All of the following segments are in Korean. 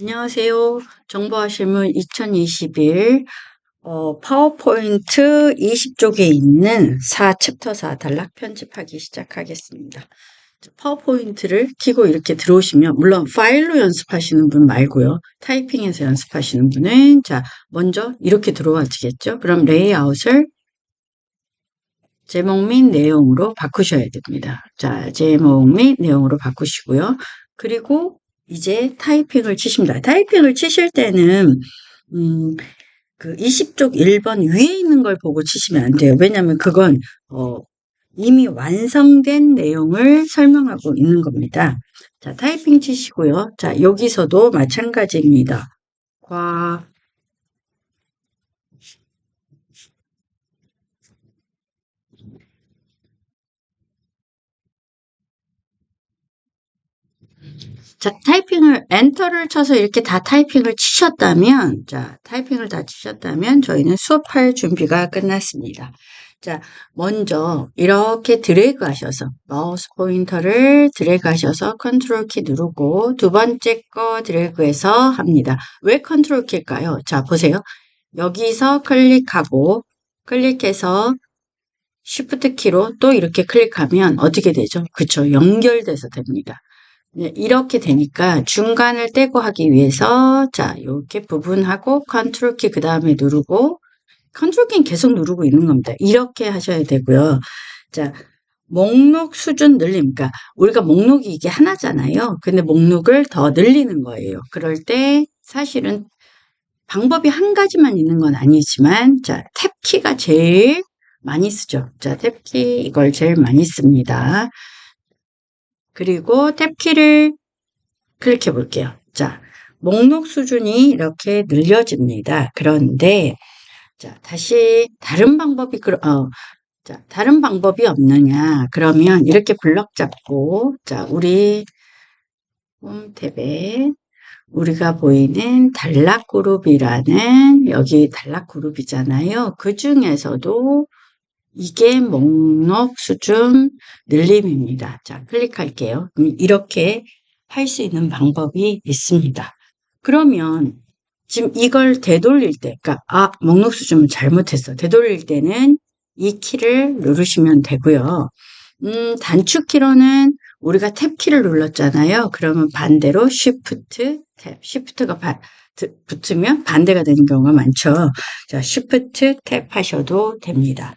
안녕하세요. 정보화 실무 2021 파워포인트 20쪽에 있는 4챕터 4 단락 편집하기 시작하겠습니다. 파워포인트를 키고 이렇게 들어오시면 물론 파일로 연습하시는 분 말고요. 타이핑해서 연습하시는 분은 먼저 이렇게 들어와지겠죠. 그럼 레이아웃을 제목 및 내용으로 바꾸셔야 됩니다. 제목 및 내용으로 바꾸시고요. 그리고 이제 타이핑을 치십니다. 타이핑을 치실 때는 그 20쪽 1번 위에 있는 걸 보고 치시면 안 돼요. 왜냐하면 그건 이미 완성된 내용을 설명하고 있는 겁니다. 타이핑 치시고요. 여기서도 마찬가지입니다. 타이핑을 엔터를 쳐서 이렇게 다 타이핑을 치셨다면 타이핑을 다 치셨다면 저희는 수업할 준비가 끝났습니다. 먼저 이렇게 드래그 하셔서 마우스 포인터를 드래그 하셔서 컨트롤 키 누르고 두 번째 거 드래그해서 합니다. 왜 컨트롤 키일까요? 보세요. 여기서 클릭해서 쉬프트 키로 또 이렇게 클릭하면 어떻게 되죠? 그쵸? 연결돼서 됩니다. 네, 이렇게 되니까 중간을 떼고 하기 위해서 이렇게 부분하고 컨트롤 키 그 다음에 누르고 컨트롤 키는 계속 누르고 있는 겁니다. 이렇게 하셔야 되고요. 목록 수준 늘림. 그러니까 우리가 목록이 이게 하나잖아요. 근데 목록을 더 늘리는 거예요. 그럴 때 사실은 방법이 한 가지만 있는 건 아니지만 탭키가 제일 많이 쓰죠. 탭키 이걸 제일 많이 씁니다. 그리고 탭키를 클릭해 볼게요. 목록 수준이 이렇게 늘려집니다. 그런데 다시 다른 방법이 다른 방법이 없느냐? 그러면 이렇게 블럭 잡고 우리 홈탭에 우리가 보이는 단락 그룹이라는 여기 단락 그룹이잖아요. 그 중에서도 이게 목록 수준 늘림입니다. 클릭할게요. 이렇게 할 수 있는 방법이 있습니다. 그러면 지금 이걸 되돌릴 때, 목록 수준을 잘못했어. 되돌릴 때는 이 키를 누르시면 되고요. 단축키로는 우리가 탭 키를 눌렀잖아요. 그러면 반대로 Shift, 탭, Shift가 붙으면 반대가 되는 경우가 많죠. Shift, 탭 하셔도 됩니다.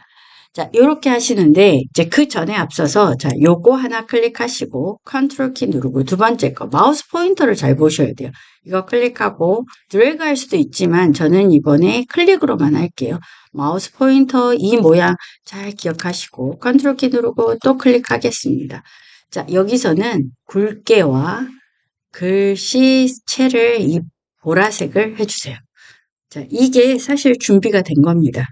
요렇게 하시는데, 이제 그 전에 앞서서, 요거 하나 클릭하시고, 컨트롤 키 누르고, 두 번째 거, 마우스 포인터를 잘 보셔야 돼요. 이거 클릭하고, 드래그 할 수도 있지만, 저는 이번에 클릭으로만 할게요. 마우스 포인터 이 모양 잘 기억하시고, 컨트롤 키 누르고 또 클릭하겠습니다. 여기서는 굵게와 글씨체를 이 보라색을 해주세요. 이게 사실 준비가 된 겁니다.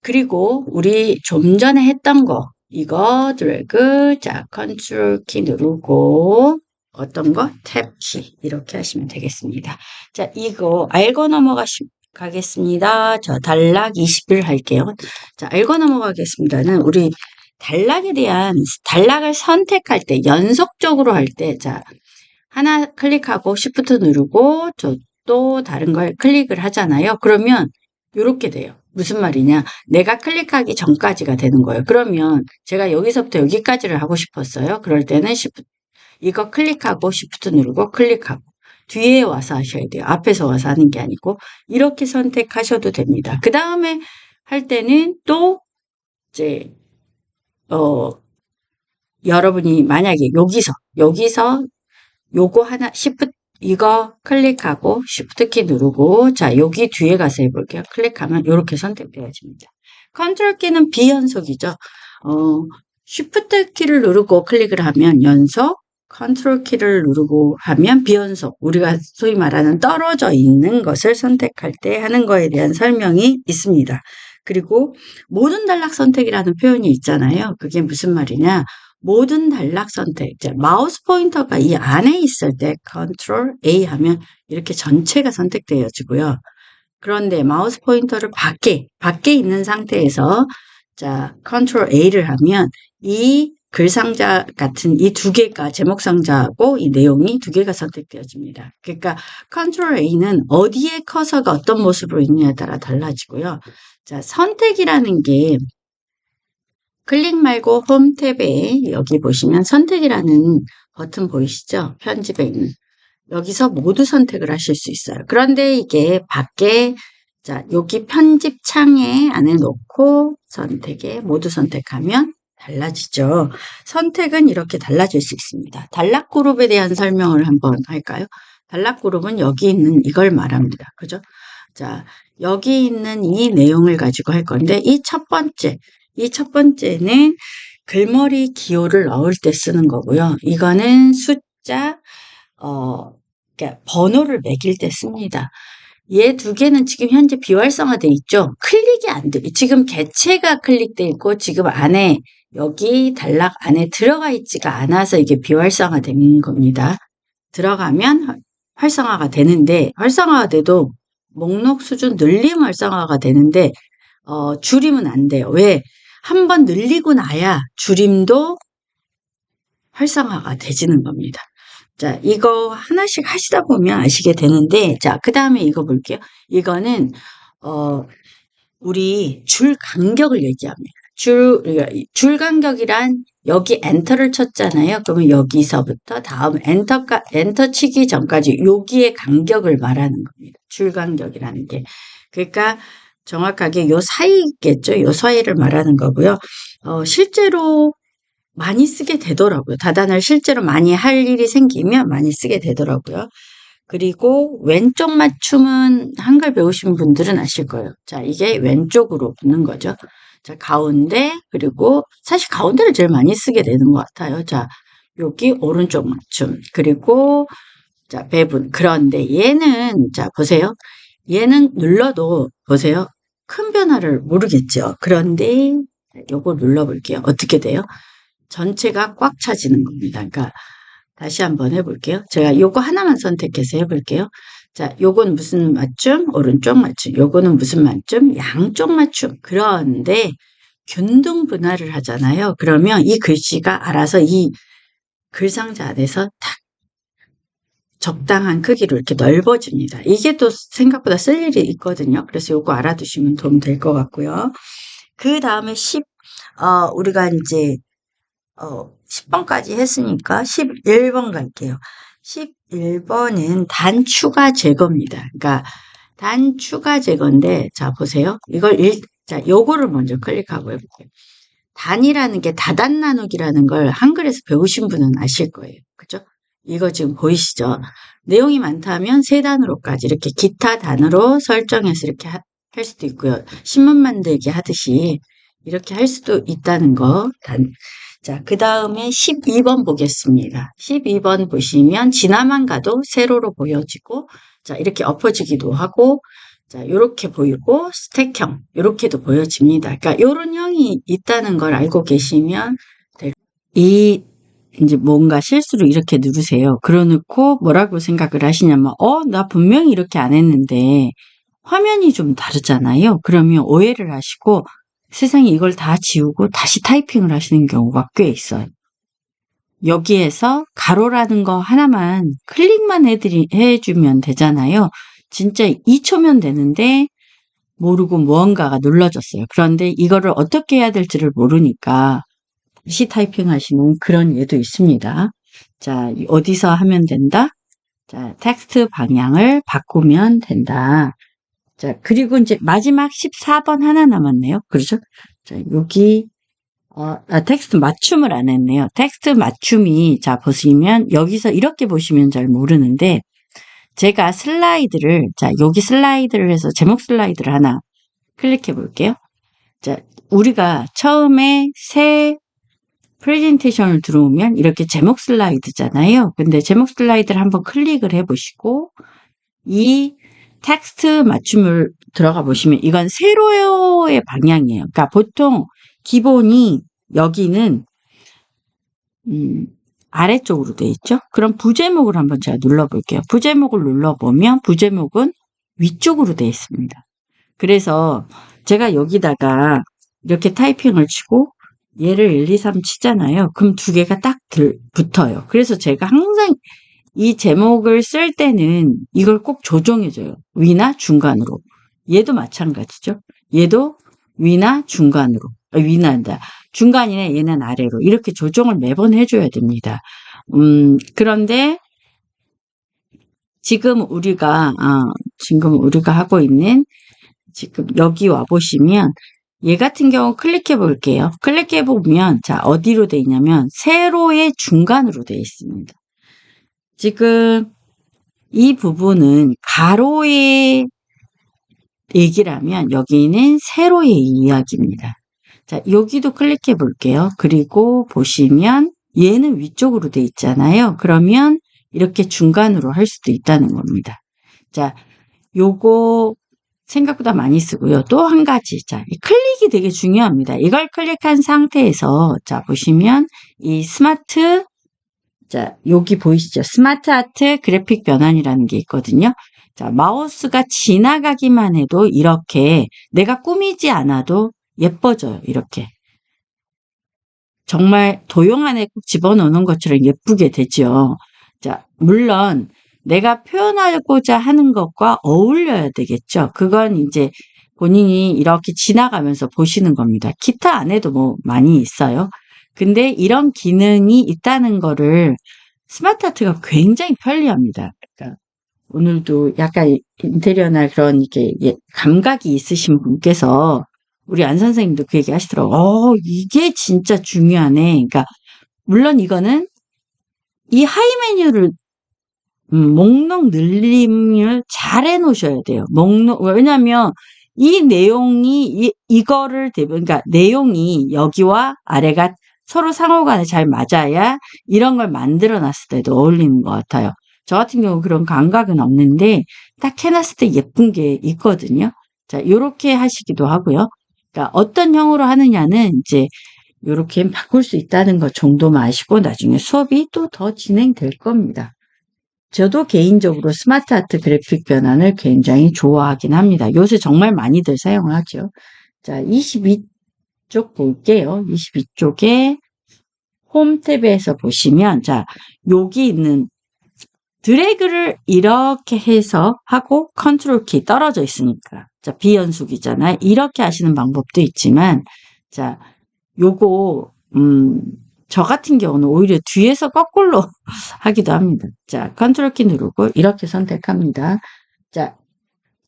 그리고 우리 좀 전에 했던 거 이거 드래그 컨트롤 키 누르고 어떤 거? 탭 키 이렇게 하시면 되겠습니다. 이거 알고 넘어가겠습니다. 단락 20일 할게요. 알고 넘어가겠습니다.는 우리 단락을 선택할 때 연속적으로 할 때 하나 클릭하고 Shift 누르고 또 다른 걸 클릭을 하잖아요. 그러면 이렇게 돼요. 무슨 말이냐? 내가 클릭하기 전까지가 되는 거예요. 그러면 제가 여기서부터 여기까지를 하고 싶었어요. 그럴 때는 Shift, 이거 클릭하고 Shift 누르고 클릭하고 뒤에 와서 하셔야 돼요. 앞에서 와서 하는 게 아니고 이렇게 선택하셔도 됩니다. 그 다음에 할 때는 또 이제 여러분이 만약에 여기서 요거 하나 Shift 이거 클릭하고 Shift 키 누르고 여기 뒤에 가서 해볼게요. 클릭하면 이렇게 선택되어집니다. 컨트롤 키는 비연속이죠. Shift 키를 누르고 클릭을 하면 연속, 컨트롤 키를 누르고 하면 비연속. 우리가 소위 말하는 떨어져 있는 것을 선택할 때 하는 거에 대한 설명이 있습니다. 그리고 모든 단락 선택이라는 표현이 있잖아요. 그게 무슨 말이냐? 모든 단락 선택, 마우스 포인터가 이 안에 있을 때 컨트롤 A 하면 이렇게 전체가 선택되어지고요. 그런데 마우스 포인터를 밖에 있는 상태에서 컨트롤 A를 하면 이 글상자 같은 이 두 개가 제목 상자하고 이 내용이 두 개가 선택되어집니다. 그러니까 컨트롤 A는 어디에 커서가 어떤 모습으로 있느냐에 따라 달라지고요. 자, 선택이라는 게 클릭 말고 홈 탭에 여기 보시면 선택이라는 버튼 보이시죠? 편집에 있는. 여기서 모두 선택을 하실 수 있어요. 그런데 이게 밖에 자, 여기 편집 창에 안에 놓고 선택에 모두 선택하면 달라지죠. 선택은 이렇게 달라질 수 있습니다. 단락그룹에 대한 설명을 한번 할까요? 단락그룹은 여기 있는 이걸 말합니다. 그죠? 자, 여기 있는 이 내용을 가지고 할 건데 이 첫 번째는 글머리 기호를 넣을 때 쓰는 거고요. 이거는 숫자 그러니까 번호를 매길 때 씁니다. 얘 두 개는 지금 현재 비활성화돼 있죠. 클릭이 안 돼. 지금 개체가 클릭돼 있고 지금 안에 여기 단락 안에 들어가 있지가 않아서 이게 비활성화된 겁니다. 들어가면 활성화가 되는데 활성화가 돼도 목록 수준 늘림 활성화가 되는데 줄이면 안 돼요. 왜? 한번 늘리고 나야 줄임도 활성화가 되지는 겁니다. 자, 이거 하나씩 하시다 보면 아시게 되는데, 자, 그 다음에 이거 볼게요. 이거는, 우리 줄 간격을 얘기합니다. 줄 간격이란 여기 엔터를 쳤잖아요. 그러면 여기서부터 다음 엔터 치기 전까지 여기의 간격을 말하는 겁니다. 줄 간격이라는 게. 그러니까 정확하게 요 사이겠죠. 요 사이를 말하는 거고요. 실제로 많이 쓰게 되더라고요. 다단을 실제로 많이 할 일이 생기면 많이 쓰게 되더라고요. 그리고 왼쪽 맞춤은 한글 배우신 분들은 아실 거예요. 자, 이게 왼쪽으로 붙는 거죠. 자, 가운데, 그리고 사실 가운데를 제일 많이 쓰게 되는 것 같아요. 자, 여기 오른쪽 맞춤. 그리고, 자, 배분. 그런데 얘는, 자, 보세요. 얘는 눌러도, 보세요. 큰 변화를 모르겠죠. 그런데, 요거 눌러볼게요. 어떻게 돼요? 전체가 꽉 차지는 겁니다. 그러니까 다시 한번 해볼게요. 제가 요거 하나만 선택해서 해볼게요. 자, 요건 무슨 맞춤? 오른쪽 맞춤. 요거는 무슨 맞춤? 양쪽 맞춤. 그런데 균등 분할을 하잖아요. 그러면 이 글씨가 알아서 이 글상자 안에서 탁 적당한 크기로 이렇게 넓어집니다. 이게 또 생각보다 쓸 일이 있거든요. 그래서 요거 알아두시면 도움 될 것 같고요. 그 다음에 우리가 이제 10번까지 했으니까 11번 갈게요. 11번은 단 추가 제거입니다. 그러니까 단 추가 제거인데, 자, 보세요. 자, 요거를 먼저 클릭하고 해볼게요. 단이라는 게 다단 나누기라는 걸 한글에서 배우신 분은 아실 거예요. 그죠? 이거 지금 보이시죠? 내용이 많다면 세 단으로까지 이렇게 기타 단으로 설정해서 이렇게 할 수도 있고요. 신문 만들기 하듯이 이렇게 할 수도 있다는 거. 자, 그 다음에 12번 보겠습니다. 12번 보시면 지나만 가도 세로로 보여지고, 자, 이렇게 엎어지기도 하고, 자, 요렇게 보이고, 스택형, 요렇게도 보여집니다. 그러니까 요런 형이 있다는 걸 알고 계시면, 이제 뭔가 실수로 이렇게 누르세요. 그러놓고 뭐라고 생각을 하시냐면, 나 분명히 이렇게 안 했는데, 화면이 좀 다르잖아요. 그러면 오해를 하시고, 세상에 이걸 다 지우고 다시 타이핑을 하시는 경우가 꽤 있어요. 여기에서 가로라는 거 하나만 클릭만 해주면 되잖아요. 진짜 2초면 되는데 모르고 무언가가 눌러졌어요. 그런데 이거를 어떻게 해야 될지를 모르니까 다시 타이핑 하시는 그런 예도 있습니다. 자, 어디서 하면 된다? 자, 텍스트 방향을 바꾸면 된다. 자, 그리고 이제 마지막 14번 하나 남았네요. 그렇죠? 자, 여기, 텍스트 맞춤을 안 했네요. 텍스트 맞춤이, 자, 보시면, 여기서 이렇게 보시면 잘 모르는데, 제가 여기 슬라이드를 해서 제목 슬라이드를 하나 클릭해 볼게요. 자, 우리가 처음에 새 프레젠테이션을 들어오면 이렇게 제목 슬라이드잖아요. 근데 제목 슬라이드를 한번 클릭을 해 보시고, 이 텍스트 맞춤을 들어가 보시면 이건 세로의 방향이에요. 그러니까 보통 기본이 여기는 아래쪽으로 돼 있죠. 그럼 부제목을 한번 제가 눌러볼게요. 부제목을 눌러보면 부제목은 위쪽으로 돼 있습니다. 그래서 제가 여기다가 이렇게 타이핑을 치고 얘를 1, 2, 3 치잖아요. 그럼 두 개가 딱 붙어요. 그래서 제가 항상 이 제목을 쓸 때는 이걸 꼭 조정해줘요. 위나 중간으로. 얘도 마찬가지죠. 얘도 위나 중간으로. 위나다. 중간이네, 얘는 아래로. 이렇게 조정을 매번 해줘야 됩니다. 그런데 지금 우리가 하고 있는 지금 여기 와보시면 얘 같은 경우 클릭해 볼게요. 클릭해 보면 자 어디로 돼 있냐면 세로의 중간으로 돼 있습니다. 지금 이 부분은 가로의 얘기라면 여기는 세로의 이야기입니다. 자 여기도 클릭해 볼게요. 그리고 보시면 얘는 위쪽으로 돼 있잖아요. 그러면 이렇게 중간으로 할 수도 있다는 겁니다. 자 요거 생각보다 많이 쓰고요. 또 한 가지. 자, 이 클릭이 되게 중요합니다. 이걸 클릭한 상태에서, 자, 보시면, 이 스마트, 자, 여기 보이시죠? 스마트 아트 그래픽 변환이라는 게 있거든요. 자, 마우스가 지나가기만 해도 이렇게 내가 꾸미지 않아도 예뻐져요. 이렇게. 정말 도형 안에 꼭 집어넣는 것처럼 예쁘게 되죠. 자, 물론, 내가 표현하고자 하는 것과 어울려야 되겠죠. 그건 이제 본인이 이렇게 지나가면서 보시는 겁니다. 기타 안에도 뭐 많이 있어요. 근데 이런 기능이 있다는 거를 스마트 아트가 굉장히 편리합니다. 그러니까 오늘도 약간 인테리어나 그런 이렇게 감각이 있으신 분께서 우리 안 선생님도 그 얘기 하시더라고요. 이게 진짜 중요하네. 그러니까 물론 이거는 이 하이 메뉴를 목록 늘림을 잘 해놓으셔야 돼요. 왜냐면 이 내용이 이거를 그러니까 내용이 여기와 아래가 서로 상호간에 잘 맞아야 이런 걸 만들어 놨을 때도 어울리는 것 같아요. 저 같은 경우 그런 감각은 없는데 딱 해놨을 때 예쁜 게 있거든요. 자, 요렇게 하시기도 하고요. 그러니까 어떤 형으로 하느냐는 이제 요렇게 바꿀 수 있다는 것 정도만 아시고 나중에 수업이 또 더 진행될 겁니다. 저도 개인적으로 스마트 아트 그래픽 변환을 굉장히 좋아하긴 합니다. 요새 정말 많이들 사용하죠. 자, 22쪽 볼게요. 22쪽에 홈 탭에서 보시면, 자, 여기 있는 드래그를 이렇게 해서 하고 컨트롤 키 떨어져 있으니까. 자, 비연속이잖아요. 이렇게 하시는 방법도 있지만, 자, 요거, 저 같은 경우는 오히려 뒤에서 거꾸로 하기도 합니다. 자, 컨트롤 키 누르고 이렇게 선택합니다. 자,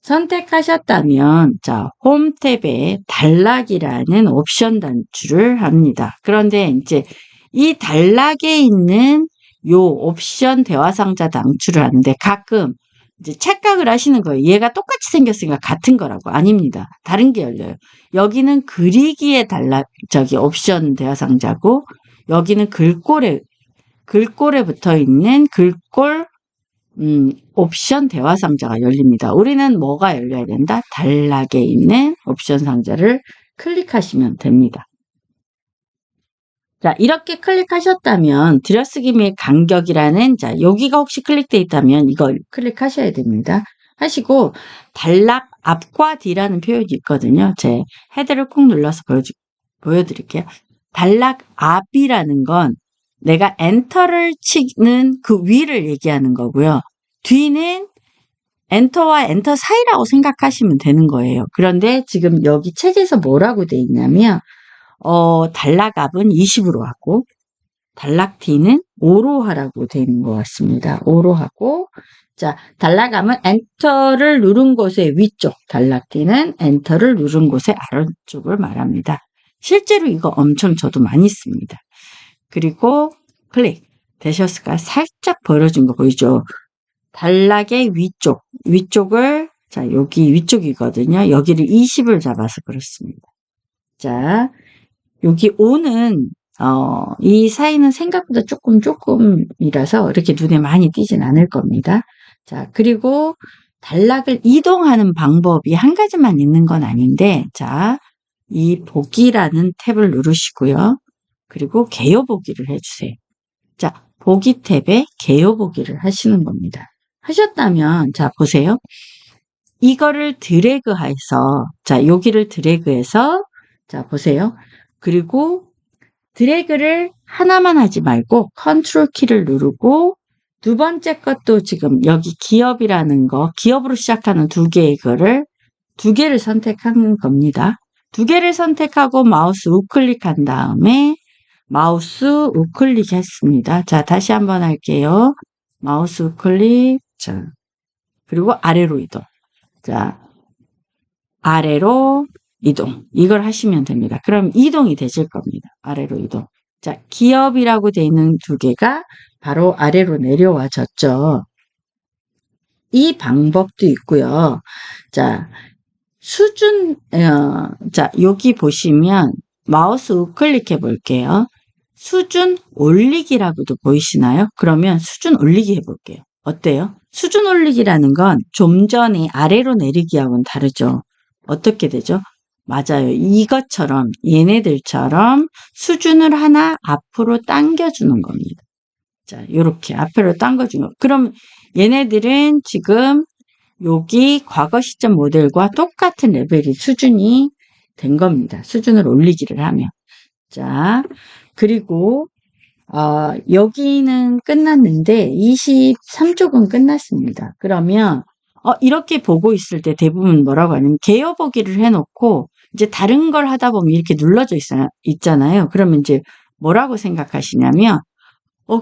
선택하셨다면, 자, 홈 탭에 단락이라는 옵션 단추를 합니다. 그런데 이제 이 단락에 있는 요 옵션 대화 상자 단추를 하는데 가끔 이제 착각을 하시는 거예요. 얘가 똑같이 생겼으니까 같은 거라고. 아닙니다. 다른 게 열려요. 여기는 그리기의 옵션 대화 상자고, 여기는 글꼴에 붙어 있는 글꼴, 옵션 대화 상자가 열립니다. 우리는 뭐가 열려야 된다? 단락에 있는 옵션 상자를 클릭하시면 됩니다. 자, 이렇게 클릭하셨다면 들여쓰기 및 간격이라는 자, 여기가 혹시 클릭되어 있다면 이걸 클릭하셔야 됩니다. 하시고 단락 앞과 뒤라는 표현이 있거든요. 제 헤드를 꾹 눌러서 보여드릴게요. 단락 앞이라는 건 내가 엔터를 치는 그 위를 얘기하는 거고요. 뒤는 엔터와 엔터 사이라고 생각하시면 되는 거예요. 그런데 지금 여기 책에서 뭐라고 돼 있냐면 단락 앞은 20으로 하고 단락 뒤는 5로 하라고 되어 있는 것 같습니다. 5로 하고 자, 단락 앞은 엔터를 누른 곳의 위쪽, 단락 뒤는 엔터를 누른 곳의 아래쪽을 말합니다. 실제로 이거 엄청 저도 많이 씁니다. 그리고 클릭 되셨을까? 살짝 벌어진 거 보이죠? 단락의 위쪽을 자, 여기 위쪽이거든요. 여기를 20을 잡아서 그렇습니다. 자, 여기 5는 이 사이는 생각보다 조금이라서 이렇게 눈에 많이 띄진 않을 겁니다. 자, 그리고 단락을 이동하는 방법이 한 가지만 있는 건 아닌데, 자, 이 보기라는 탭을 누르시고요. 그리고 개요 보기를 해주세요. 자, 보기 탭에 개요 보기를 하시는 겁니다. 하셨다면, 자, 보세요. 이거를 드래그해서, 자, 여기를 드래그해서, 자, 보세요. 그리고 드래그를 하나만 하지 말고 컨트롤 키를 누르고 두 번째 것도 지금 여기 기업이라는 거, 기업으로 시작하는 두 개의 거를 두 개를 선택하는 겁니다. 두 개를 선택하고 마우스 우클릭한 다음에 마우스 우클릭 했습니다. 자, 다시 한번 할게요. 마우스 우클릭. 자, 그리고 아래로 이동. 자, 아래로 이동. 이걸 하시면 됩니다. 그럼 이동이 되실 겁니다. 아래로 이동. 자, 기업이라고 되어 있는 두 개가 바로 아래로 내려와졌죠. 이 방법도 있고요. 자, 자, 여기 보시면 마우스 우클릭해 볼게요. 수준 올리기라고도 보이시나요? 그러면 수준 올리기 해볼게요. 어때요? 수준 올리기라는 건 좀 전에 아래로 내리기하고는 다르죠. 어떻게 되죠? 맞아요. 이것처럼 얘네들처럼 수준을 하나 앞으로 당겨주는 겁니다. 자, 요렇게 앞으로 당겨주는 거. 그럼 얘네들은 지금 여기 과거 시점 모델과 똑같은 레벨이 수준이 된 겁니다. 수준을 올리기를 하면. 자, 그리고 여기는 끝났는데 23쪽은 끝났습니다. 그러면 이렇게 보고 있을 때 대부분 뭐라고 하냐면 개요 보기를 해놓고 이제 다른 걸 하다 보면 이렇게 눌러져 있잖아요. 그러면 이제 뭐라고 생각하시냐면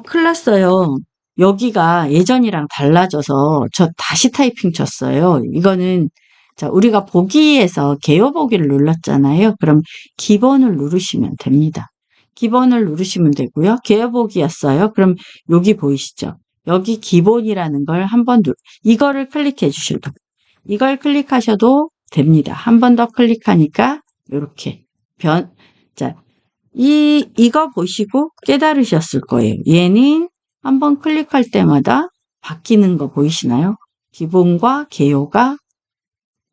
큰일 났어요. 여기가 예전이랑 달라져서 저 다시 타이핑 쳤어요. 이거는 자, 우리가 보기에서 개요 보기를 눌렀잖아요. 그럼 기본을 누르시면 됩니다. 기본을 누르시면 되고요. 개요 보기였어요. 그럼 여기 보이시죠? 여기 기본이라는 걸 한번 이거를 클릭해 주실 거예요. 이걸 클릭하셔도 됩니다. 한 번 더 클릭하니까 이렇게 자, 이거 보시고 깨달으셨을 거예요. 얘는 한번 클릭할 때마다 바뀌는 거 보이시나요? 기본과 개요가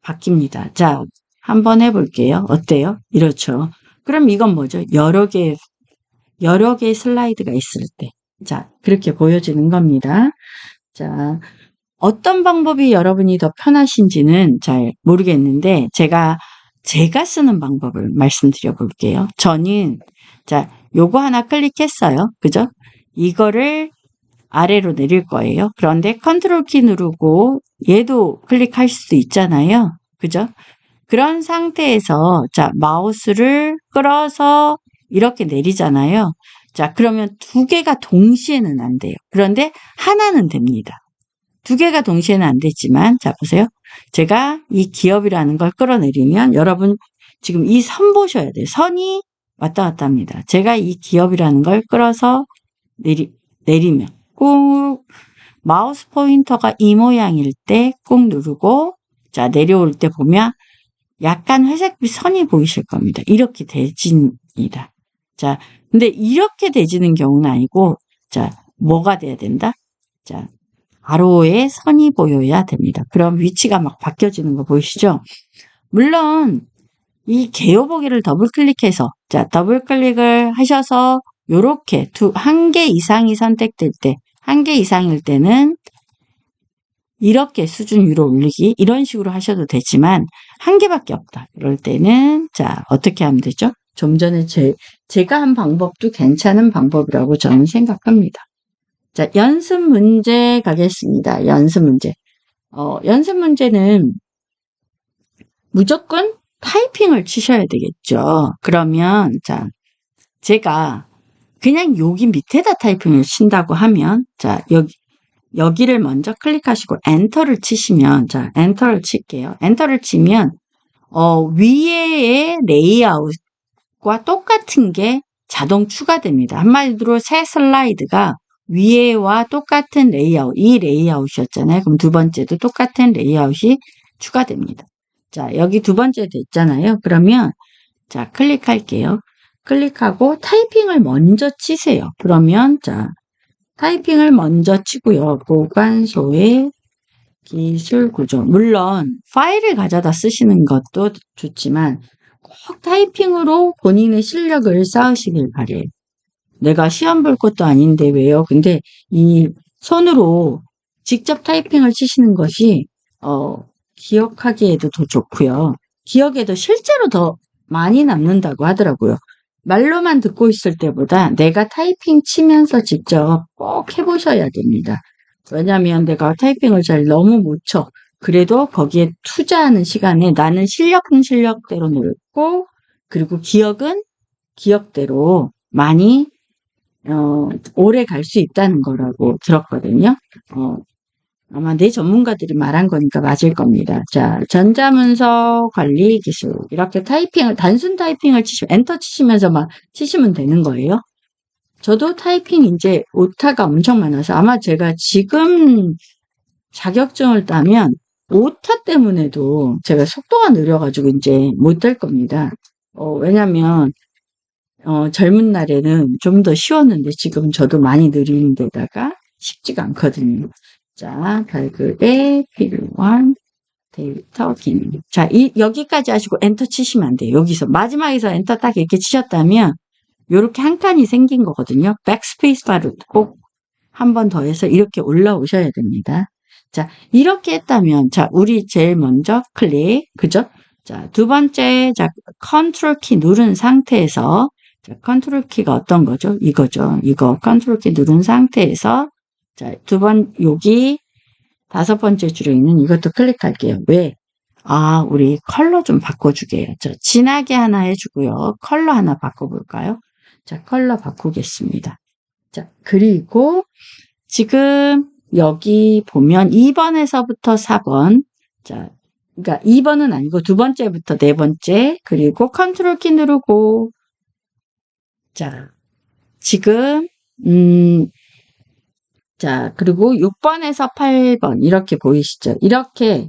바뀝니다. 자, 한번 해볼게요. 어때요? 이렇죠. 그럼 이건 뭐죠? 여러 개의 슬라이드가 있을 때. 자, 그렇게 보여지는 겁니다. 자, 어떤 방법이 여러분이 더 편하신지는 잘 모르겠는데, 제가 쓰는 방법을 말씀드려 볼게요. 저는, 자, 요거 하나 클릭했어요. 그죠? 이거를 아래로 내릴 거예요. 그런데 컨트롤 키 누르고 얘도 클릭할 수도 있잖아요. 그죠? 그런 상태에서 자, 마우스를 끌어서 이렇게 내리잖아요. 자, 그러면 두 개가 동시에는 안 돼요. 그런데 하나는 됩니다. 두 개가 동시에는 안 되지만 자, 보세요. 제가 이 기업이라는 걸 끌어내리면 여러분 지금 이 선 보셔야 돼요. 선이 왔다 갔다 합니다. 제가 이 기업이라는 걸 끌어서 내리면 꾹 마우스 포인터가 이 모양일 때 꾹 누르고 자, 내려올 때 보면 약간 회색빛 선이 보이실 겁니다. 이렇게 되집니다. 자, 근데 이렇게 되지는 경우는 아니고, 자, 뭐가 돼야 된다? 자, 가로에 선이 보여야 됩니다. 그럼 위치가 막 바뀌어지는 거 보이시죠? 물론, 이 개요 보기를 더블 클릭해서, 자, 더블 클릭을 하셔서, 요렇게 한 개 이상이 선택될 때, 한 개 이상일 때는 이렇게 수준 위로 올리기 이런 식으로 하셔도 되지만 한 개밖에 없다. 그럴 때는 자 어떻게 하면 되죠? 좀 전에 제가 한 방법도 괜찮은 방법이라고 저는 생각합니다. 자 연습 문제 가겠습니다. 연습 문제. 연습 문제는 무조건 타이핑을 치셔야 되겠죠. 그러면 자 제가 그냥 여기 밑에다 타이핑을 친다고 하면 자 여기를 먼저 클릭하시고 엔터를 치시면 자 엔터를 칠게요. 엔터를 치면 위에의 레이아웃과 똑같은 게 자동 추가됩니다. 한마디로 새 슬라이드가 위에와 똑같은 레이아웃, 이 레이아웃이었잖아요. 그럼 두 번째도 똑같은 레이아웃이 추가됩니다. 자 여기 두 번째 됐잖아요. 그러면 자 클릭할게요. 클릭하고 타이핑을 먼저 치세요. 그러면 자 타이핑을 먼저 치고요. 보관소의 기술 구조. 물론 파일을 가져다 쓰시는 것도 좋지만 꼭 타이핑으로 본인의 실력을 쌓으시길 바래요. 내가 시험 볼 것도 아닌데 왜요? 근데 이 손으로 직접 타이핑을 치시는 것이 기억하기에도 더 좋고요. 기억에도 실제로 더 많이 남는다고 하더라고요. 말로만 듣고 있을 때보다 내가 타이핑 치면서 직접 꼭 해보셔야 됩니다. 왜냐면 내가 타이핑을 잘 너무 못 쳐. 그래도 거기에 투자하는 시간에 나는 실력은 실력대로 놀고, 그리고 기억은 기억대로 많이 오래 갈 수 있다는 거라고 들었거든요. 아마 내 전문가들이 말한 거니까 맞을 겁니다. 자, 전자문서 관리 기술. 이렇게 타이핑을, 단순 타이핑을 엔터 치시면서 막 치시면 되는 거예요. 저도 타이핑 이제 오타가 엄청 많아서 아마 제가 지금 자격증을 따면 오타 때문에도 제가 속도가 느려가지고 이제 못 할 겁니다. 왜냐면, 젊은 날에는 좀 더 쉬웠는데 지금 저도 많이 느리는 데다가 쉽지가 않거든요. 자, 발급에 필요한 데이터 기능. 자, 여기까지 하시고 엔터 치시면 안 돼요. 여기서, 마지막에서 엔터 딱 이렇게 치셨다면, 요렇게 한 칸이 생긴 거거든요. 백스페이스 바를 꼭 한 번 더 해서 이렇게 올라오셔야 됩니다. 자, 이렇게 했다면, 자, 우리 제일 먼저 클릭, 그죠? 자, 두 번째, 자, 컨트롤 키 누른 상태에서, 자, 컨트롤 키가 어떤 거죠? 이거죠. 이거 컨트롤 키 누른 상태에서, 자, 여기 다섯 번째 줄에 있는 이것도 클릭할게요. 왜? 우리 컬러 좀 바꿔주게요. 저 진하게 하나 해주고요. 컬러 하나 바꿔볼까요? 자, 컬러 바꾸겠습니다. 자, 그리고 지금 여기 보면 2번에서부터 4번. 자, 그러니까 2번은 아니고 두 번째부터 네 번째. 그리고 컨트롤 키 누르고. 자, 지금, 자, 그리고 6번에서 8번. 이렇게 보이시죠? 이렇게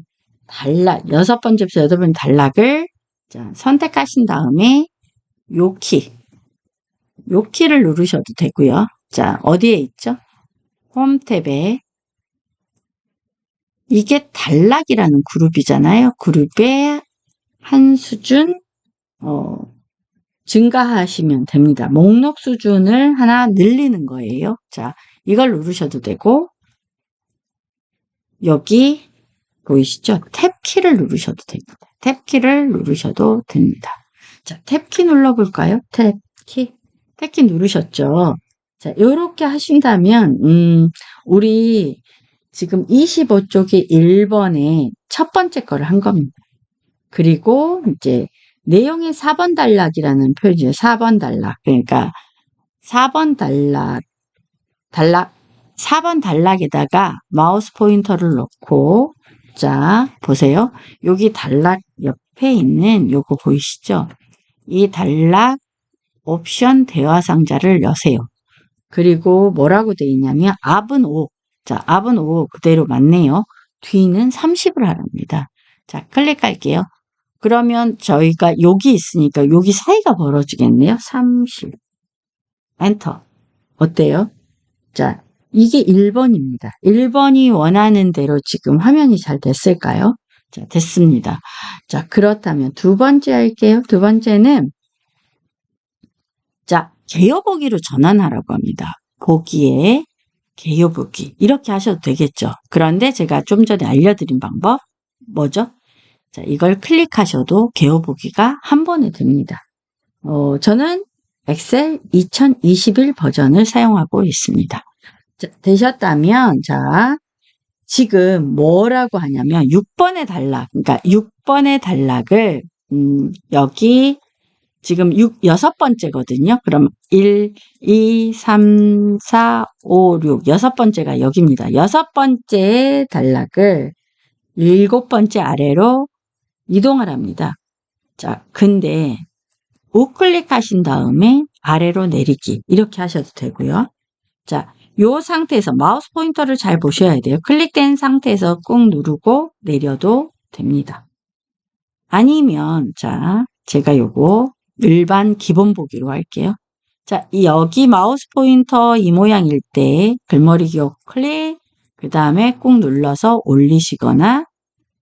여섯 번째부터 여덟 번 단락을, 자, 선택하신 다음에 요 키를 누르셔도 되고요. 자, 어디에 있죠? 홈 탭에 이게 단락이라는 그룹이잖아요. 그룹에 한 수준 증가하시면 됩니다. 목록 수준을 하나 늘리는 거예요. 자, 이걸 누르셔도 되고 여기 보이시죠? 탭키를 누르셔도 됩니다. 탭키를 누르셔도 됩니다. 자, 탭키 눌러볼까요? 탭키 누르셨죠? 자, 요렇게 하신다면 우리 지금 25쪽이 1번에 첫 번째 거를 한 겁니다. 그리고 이제 내용의 4번 단락이라는 표현이에요. 4번 단락. 그러니까 4번 단락에다가 마우스 포인터를 넣고, 자, 보세요. 여기 단락 옆에 있는 요거 보이시죠? 이 단락 옵션 대화 상자를 여세요. 그리고 뭐라고 돼 있냐면 앞은 5. 자, 앞은 5 그대로 맞네요. 뒤는 30을 하랍니다. 자, 클릭할게요. 그러면 저희가 여기 있으니까 여기 사이가 벌어지겠네요. 30. 엔터. 어때요? 자, 이게 1번입니다. 1번이 원하는 대로 지금 화면이 잘 됐을까요? 자, 됐습니다. 자, 그렇다면 두 번째 할게요. 두 번째는, 자, 개요 보기로 전환하라고 합니다. 보기에 개요 보기. 이렇게 하셔도 되겠죠. 그런데 제가 좀 전에 알려드린 방법, 뭐죠? 자, 이걸 클릭하셔도 개요 보기가 한 번에 됩니다. 저는 엑셀 2021 버전을 사용하고 있습니다. 자, 되셨다면, 자, 지금 뭐라고 하냐면 6번의 단락, 그러니까 6번의 단락을 여기 지금 6번째거든요. 그럼 1, 2, 3, 4, 5, 6 여섯 번째가 여기입니다. 여섯 번째 단락을 7번째 아래로 이동을 합니다. 자, 근데 우클릭 하신 다음에 아래로 내리기 이렇게 하셔도 되고요. 자, 요 상태에서 마우스 포인터를 잘 보셔야 돼요. 클릭된 상태에서 꾹 누르고 내려도 됩니다. 아니면 자, 제가 요거 일반 기본 보기로 할게요. 자, 여기 마우스 포인터 이 모양일 때 글머리 기호 클릭, 그 다음에 꾹 눌러서 올리시거나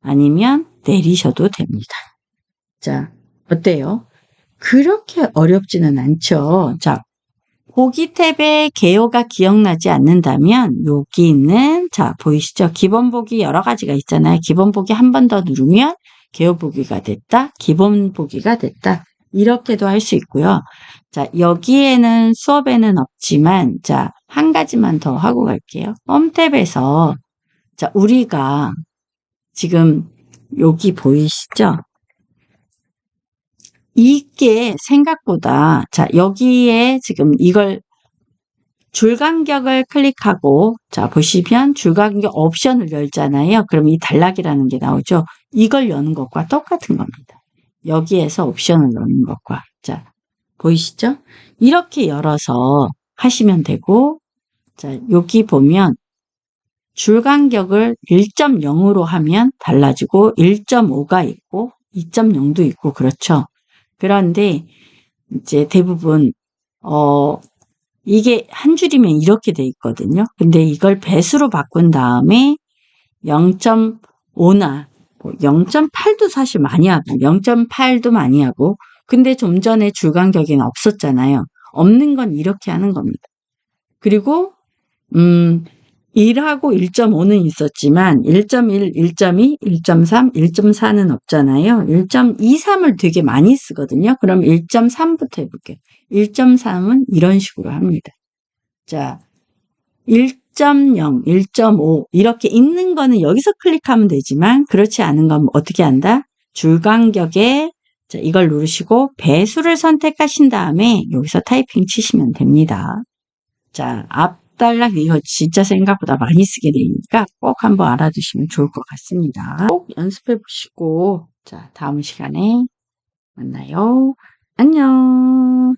아니면 내리셔도 됩니다. 자, 어때요? 그렇게 어렵지는 않죠. 자, 보기 탭에 개요가 기억나지 않는다면 여기 있는, 자, 보이시죠? 기본 보기 여러 가지가 있잖아요. 기본 보기 한 번 더 누르면 개요 보기가 됐다, 기본 보기가 됐다. 이렇게도 할 수 있고요. 자, 여기에는 수업에는 없지만, 자, 한 가지만 더 하고 갈게요. 홈탭에서, 자, 우리가 지금 여기 보이시죠? 이게 생각보다, 자, 여기에 지금 이걸 줄간격을 클릭하고, 자, 보시면 줄간격 옵션을 열잖아요. 그럼 이 단락이라는 게 나오죠. 이걸 여는 것과 똑같은 겁니다. 여기에서 옵션을 넣는 것과. 자, 보이시죠? 이렇게 열어서 하시면 되고, 자, 여기 보면 줄간격을 1.0으로 하면 달라지고 1.5가 있고 2.0도 있고 그렇죠. 그런데 이제 대부분 이게 한 줄이면 이렇게 돼 있거든요. 근데 이걸 배수로 바꾼 다음에 0.5나 0.8도 사실 많이 하고 0.8도 많이 하고 근데 좀 전에 줄간격에는 없었잖아요. 없는 건 이렇게 하는 겁니다. 그리고 1하고 1.5는 있었지만 1.1, 1.2, 1.3, 1.4는 없잖아요. 1.23을 되게 많이 쓰거든요. 그럼 1.3부터 해볼게요. 1.3은 이런 식으로 합니다. 자, 1.0, 1.5 이렇게 있는 거는 여기서 클릭하면 되지만 그렇지 않은 건 어떻게 한다? 줄간격에 자, 이걸 누르시고 배수를 선택하신 다음에 여기서 타이핑 치시면 됩니다. 자, 앞단락 이거 진짜 생각보다 많이 쓰게 되니까 꼭 한번 알아두시면 좋을 것 같습니다. 꼭 연습해 보시고 자, 다음 시간에 만나요. 안녕.